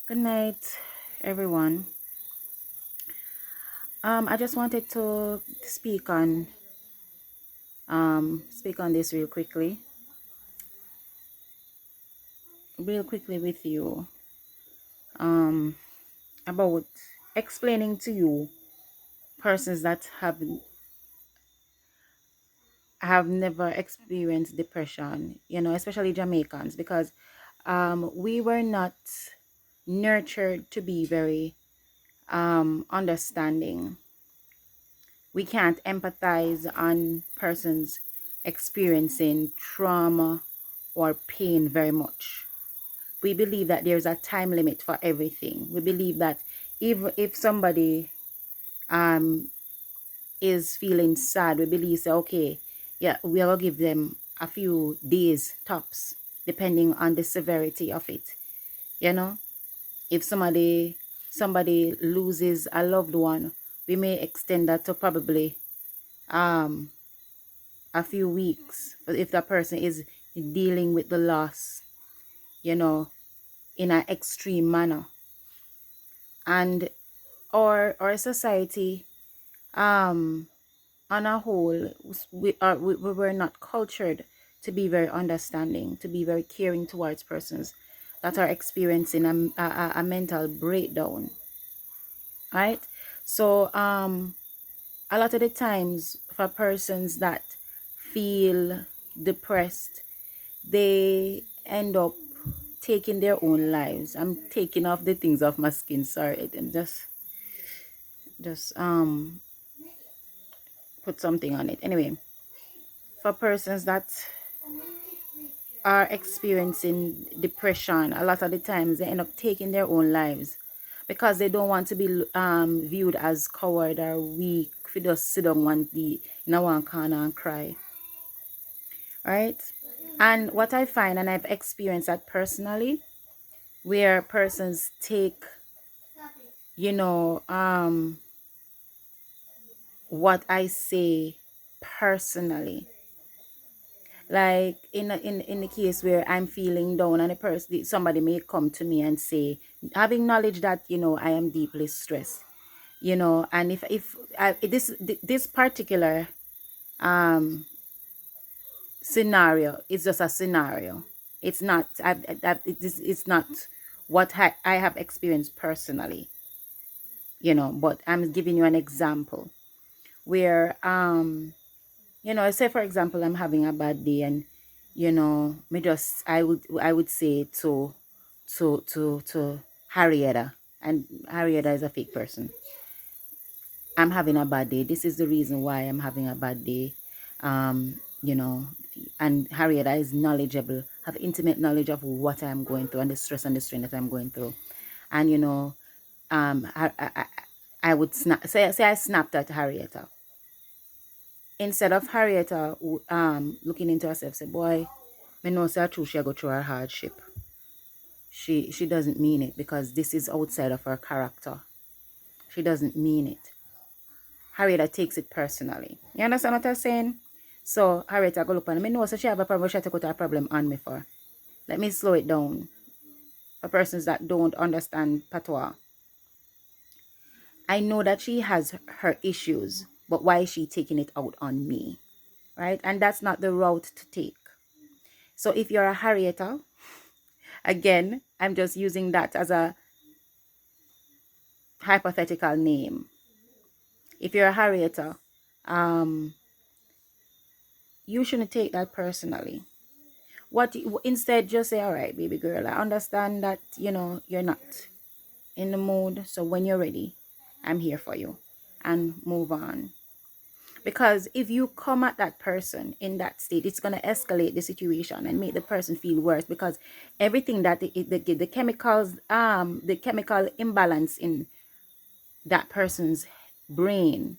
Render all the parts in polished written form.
Good night, everyone. I just wanted to speak on this real quickly with you. About explaining to you persons that have never experienced depression. Especially Jamaicans, because we were not nurtured to be very understanding. We can't empathize on persons experiencing trauma or pain very much. We believe that there's a time limit for everything. We believe that if somebody um is feeling sad, we believe, say, okay, yeah, we'll give them a few days tops, depending on the severity of it. You know, if somebody loses a loved one, we may extend that to probably um a few weeks. But if that person is dealing with the loss, you know, in an extreme manner. And our society, on a whole, we were not cultured to be very understanding, to be very caring towards persons that are experiencing a mental breakdown, right? So a lot of the times, for persons that feel depressed, they end up taking their own lives. I'm taking off the things off my skin, sorry, and just put something on it. Anyway, for persons that are experiencing depression, a lot of the times they end up taking their own lives because they don't want to be viewed as coward or weak. If you just sit down in one corner and cry, right? And what I find, and I've experienced that personally, where persons take, you know, what I say personally. Like in the case where I'm feeling down, and somebody may come to me and say, having knowledge that I am deeply stressed, and if this particular um scenario is just a scenario, it's not it's not what I have experienced personally, but I'm giving you an example where say for example I'm having a bad day, and me just I would say to Harrietta, and Harrietta is a fake person. I'm having a bad day. This is the reason why I'm having a bad day. You know, and Harrietta is knowledgeable, have intimate knowledge of what I'm going through and the stress and the strain that I'm going through. And I would say I snapped at Harrietta. Instead of Harrietta looking into herself, say, boy, me know say true she go through her hardship. She doesn't mean it, because this is outside of her character. She doesn't mean it. Harrietta takes it personally. You understand what I'm saying? So Harrietta go look on me know so she have a problem, she take out her problem on me for. Let me slow it down. For persons that don't understand patois. I know that she has her issues, but why is she taking it out on me? Right? And that's not the route to take. So if you're a Harrietta, again, I'm just using that as a hypothetical name. If you're a Harrietta, you shouldn't take that personally. Instead, just say, all right, baby girl, I understand that you're not in the mood, so when you're ready, I'm here for you, and move on. Because if you come at that person in that state, it's going to escalate the situation and make the person feel worse, because everything that the chemicals, the chemical imbalance in that person's brain,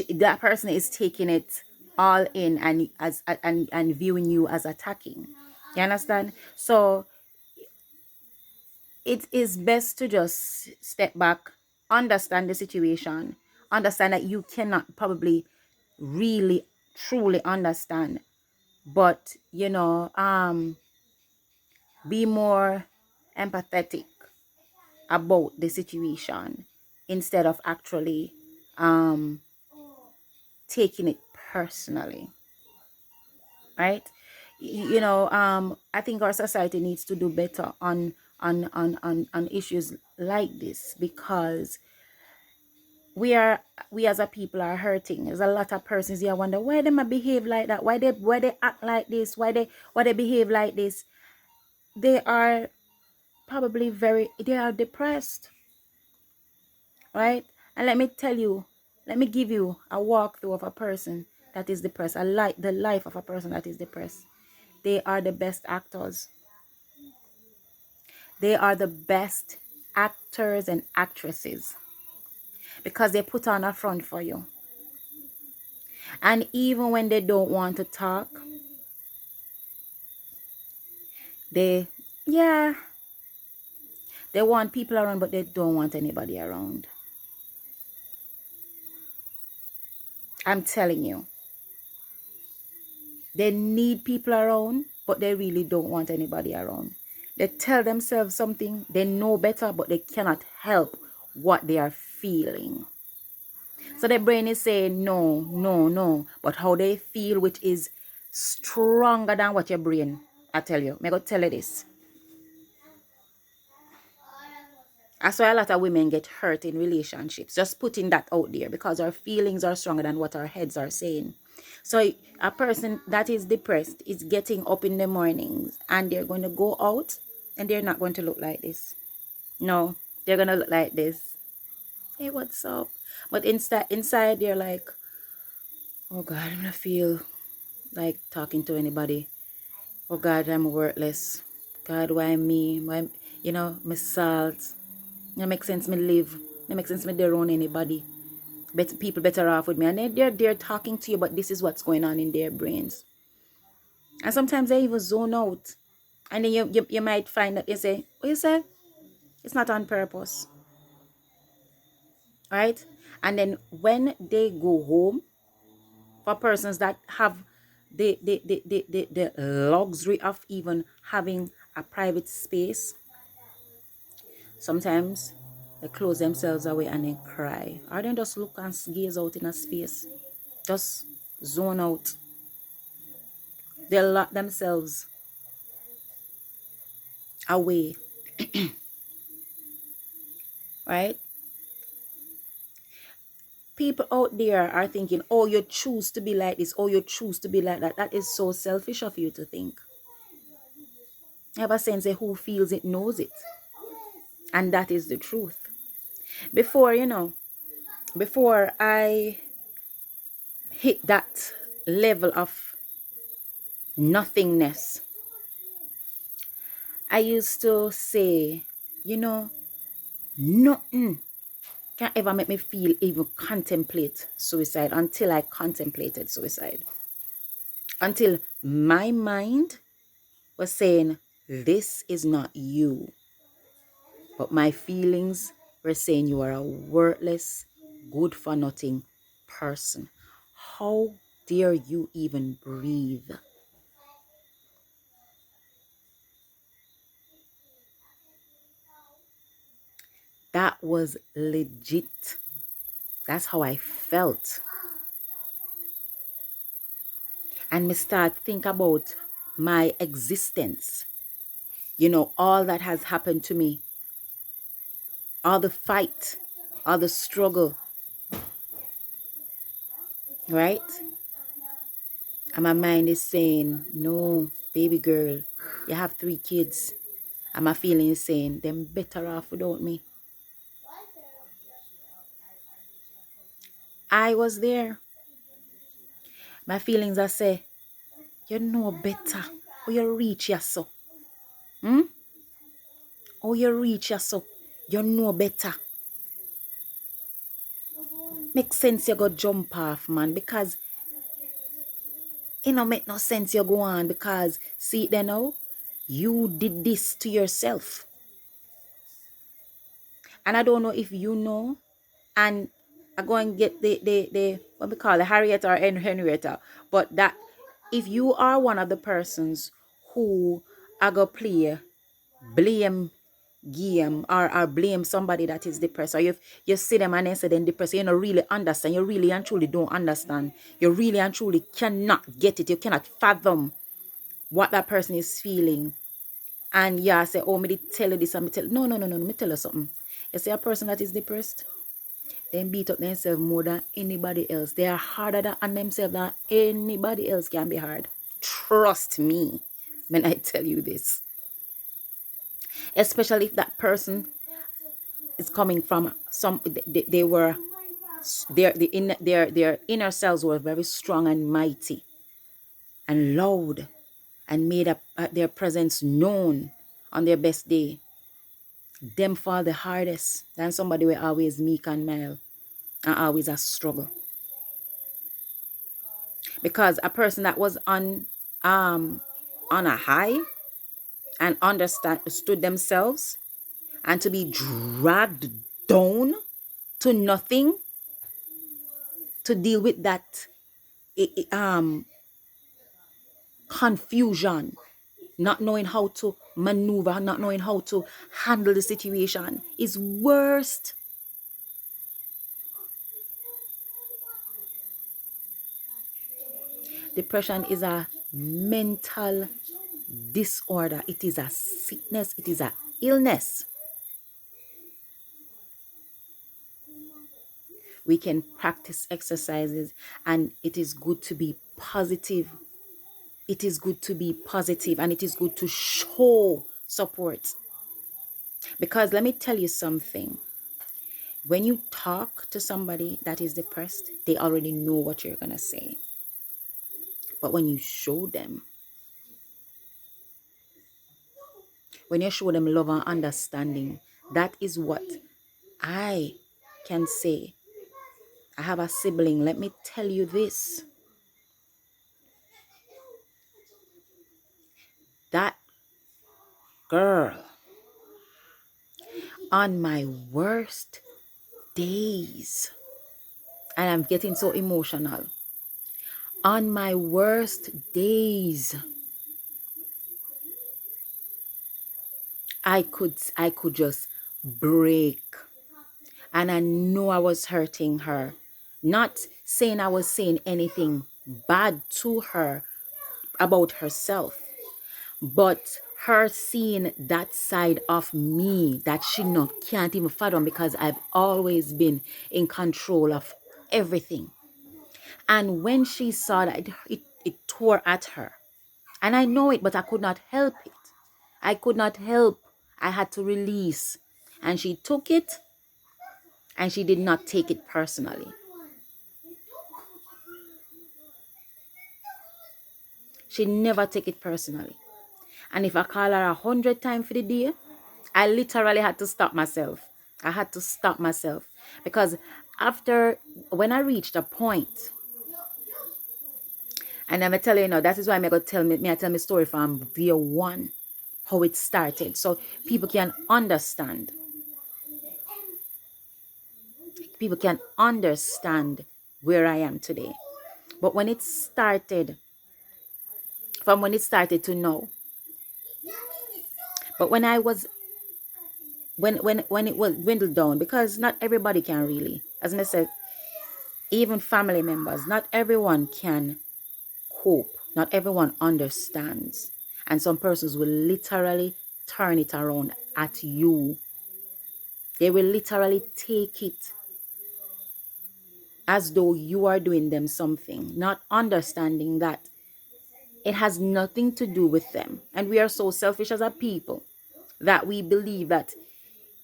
that person is taking it all in, and viewing you as attacking. You understand? So it is best to just step back, understand the situation, understand that you cannot probably really truly understand, but be more empathetic about the situation instead of actually um, taking it personally, right? I think our society needs to do better on issues like this, because we are we as a people are hurting. There's a lot of persons here wonder why they might behave like that, why they act like this, why they behave like this. They are probably they are depressed, right? And let me give you a walkthrough of a person that is depressed, the life of a person that is depressed. They are the best actors. They are the best actors and actresses because they put on a front for you. And even when they don't want to talk, they, yeah, they want people around, but they don't want anybody around. I'm telling you. They need people around, but they really don't want anybody around. They tell themselves something, they know better, but they cannot help what they are feeling. So their brain is saying no, no, no. But how they feel, which is stronger than what your brain, I tell you. I go tell you this. That's why a lot of women get hurt in relationships. Just putting that out there, because our feelings are stronger than what our heads are saying. So a person that is depressed is getting up in the mornings and they're going to go out and they're not going to look like this. No, they're going to look like this. Hey, what's up? But inside they're like, oh God, I'm going to feel like talking to anybody. Oh God, I'm worthless. God, why me? Why, my salt. It makes sense me live. It makes sense me they own anybody. People better off with me. And they're talking to you, but this is what's going on in their brains. And sometimes they even zone out. And then you might find that they say, what you say? It's not on purpose. Right? And then when they go home, for persons that have the luxury of even having a private space, sometimes they close themselves away and then cry. Or they just look and gaze out in a space. Just zone out. They lock themselves away. Right? People out there are thinking, oh, you choose to be like this, oh, you choose to be like that. That is so selfish of you to think. Ever since who feels it knows it. And that is the truth. Before I hit that level of nothingness, I used to say, nothing can ever make me feel even contemplate suicide until I contemplated suicide. Until my mind was saying, this is not you. But my feelings were saying you are a worthless, good for nothing person. How dare you even breathe? That was legit. That's how I felt. And me start think about my existence. All that has happened to me. All the fight, all the struggle. Right? And my mind is saying, no, baby girl, you have 3 kids. And my feeling is saying, them better off without me. I was there. My feelings are say, you know better. Or you reach your so. Or you reach your so. You know better. Make sense you go jump off, man. Because it don't make no sense you go on. Because, see it there now? You did this to yourself. And I don't know if you know. And I go and get the what we call the Harriet or Henrietta. But that if you are one of the persons who are going to play blame game or blame somebody that is depressed, or you see them and then say they're depressed, you don't really understand, you really and truly don't understand, you really and truly cannot get it, you cannot fathom what that person is feeling. And yeah, say, oh, me did tell you this, and me tell, no, me tell you something. You see a person that is depressed, they beat up themselves more than anybody else. They are harder on themselves than anybody else can be hard. Trust me when I tell you this. Especially if that person is coming from they were their inner selves were very strong and mighty and loud and made up their presence known on their best day. Them fall the hardest than somebody who always meek and mild and always a struggle. Because a person that was on a high and understood themselves, and to be dragged down to nothing to deal with that confusion, not knowing how to maneuver, not knowing how to handle the situation is worst. Depression is a mental disorder. It is a sickness. It is a illness. We can practice exercises, and it is good to be positive. It is good to be positive, and it is good to show support. Because let me tell you something. When you talk to somebody that is depressed, they already know what you're going to say. But when you show them, love and understanding, that is what I can say. I have a sibling. Let me tell you this. That girl, on my worst days, and I'm getting so emotional. On my worst days, I could just break. And I know I was hurting her. Not saying I was saying anything bad to her about herself, but her seeing that side of me that she can't even fathom, because I've always been in control of everything. And when she saw that, it tore at her. And I know it, but I could not help it. I could not help. I had to release. And she took it, and she did not take it personally. She never take it personally. And if I call her 100 times for the day, I literally had to stop myself. I had to stop myself. Because when I reached a point, and I'm telling you, that is why I'm going to tell me story from year one, how it started, so people can understand. People can understand where I am today. But when it started, from when it started to now, but when I was, when it was dwindled down, because not everybody can really, as I said, even family members, not everyone can cope, not everyone understands, and some persons will literally turn it around at you. They will literally take it as though you are doing them something, not understanding that it has nothing to do with them. And we are so selfish as a people that we believe that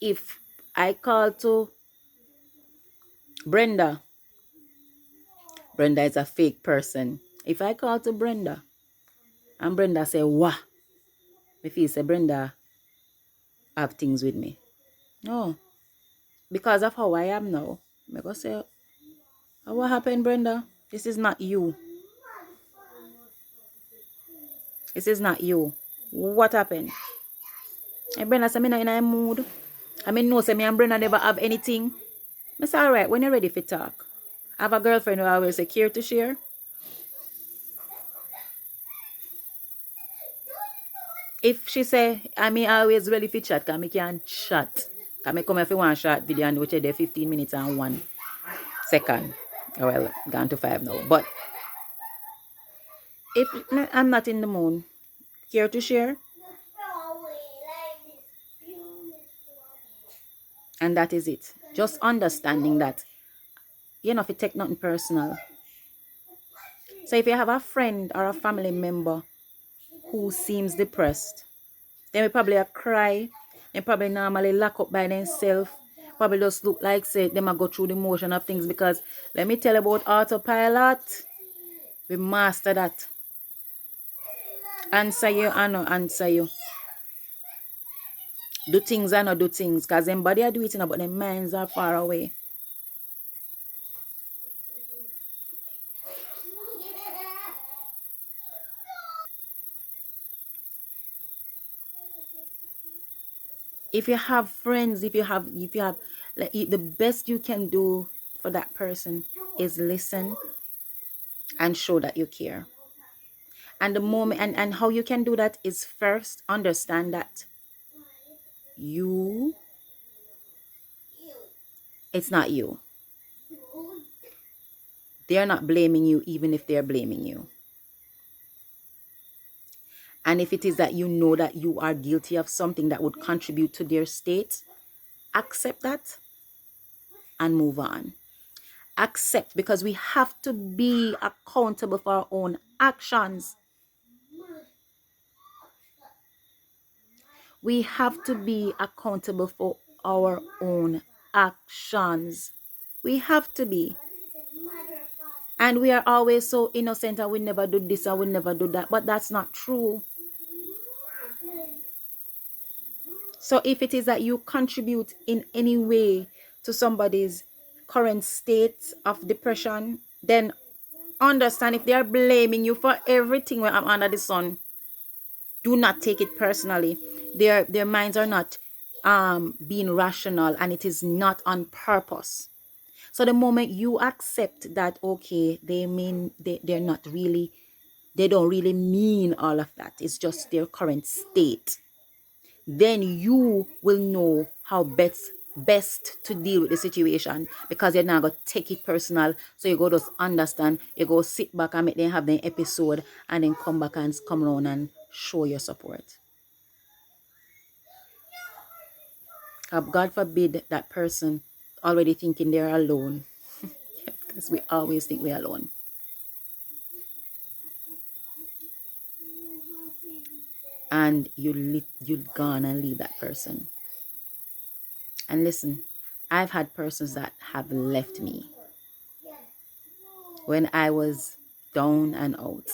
if I call to Brenda is a fake person. If I call to Brenda and Brenda say, wah, me feel say Brenda have things with me. No. Because of how I am now, I go say, oh, what happened, Brenda? This is not you. This is not you. What happened? And Brenda say, I'm not in a mood. I mean, no, say me and Brenda never have anything. I say, all right, when you're ready for talk. I have a girlfriend who always say, care to share? If she say, I mean always ready for chat, because I can chat. Because I come if you want short video and watch it there 15 minutes and 1 second. Well, gone to 5 now. But if I'm not in the mood, care to share? And that is it. Just understanding that you know if you take nothing personal. So if you have a friend or a family member who seems depressed, they may probably a cry. They probably normally lock up by themselves. Probably just look like say them a go through the motion of things, because let me tell you about autopilot. We master that. Answer you and no answer you. Do things and not do things. Because them body are doing it, but their minds are far away. If you have friends, if you have like, the best you can do for that person is listen and show that you care. And the moment and how you can do that is first understand that you it's not you. They're not blaming you even if they're blaming you. And if it is that you know that you are guilty of something that would contribute to their state, accept that and move on. Accept, because we have to be accountable for our own actions. We have to be accountable for our own actions. We have to be. And we are always so innocent and we never do this and we never do that. But that's not true. So if it is that you contribute in any way to somebody's current state of depression, then understand if they are blaming you for everything when I'm under the sun, do not take it personally. Their minds are not being rational, and it is not on purpose. So the moment you accept that, okay, they're not really, they don't really mean all of that, it's just their current state, then you will know how best to deal with the situation, because you're not going to take it personal. So you go just understand, you go sit back and make them have the episode, and then come back and come around and show your support. God forbid that person already thinking they're alone, because we always think we're alone. And you'd gone and leave that person. And listen, I've had persons that have left me when I was down and out.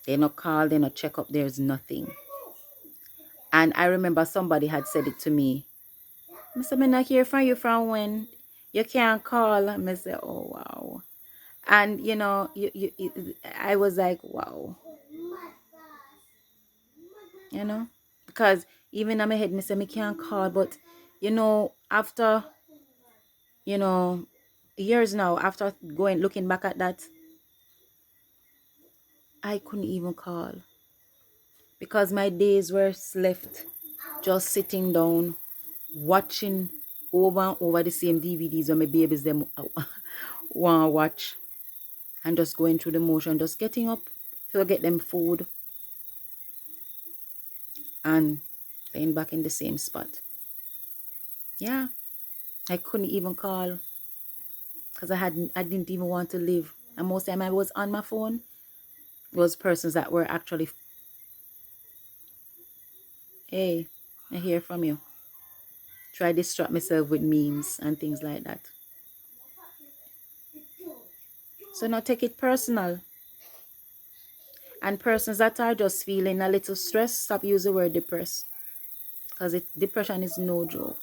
They not call, they not check up, there's nothing. And I remember somebody had said it to me. I said, I'm not hear from you from when you can't call. I said, oh wow. And you know, I was like, wow. You know, because even in my head, I say I can't call, but you know, after years now, after looking back at that, I couldn't even call, because my days were left just sitting down watching over and over the same DVDs when my babies them want to watch, and just going through the motion, just getting up to get them food and laying back in the same spot. Yeah, I couldn't even call, because I didn't even want to live. And most time I was on my phone was persons that were actually, hey, I hear from you. Try distract myself with memes and things like that. So now take it personal. And persons that are just feeling a little stressed, stop using the word depressed. Because depression is no joke.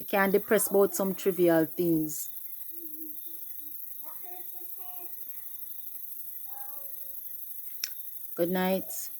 You can't depress about some trivial things. Good night.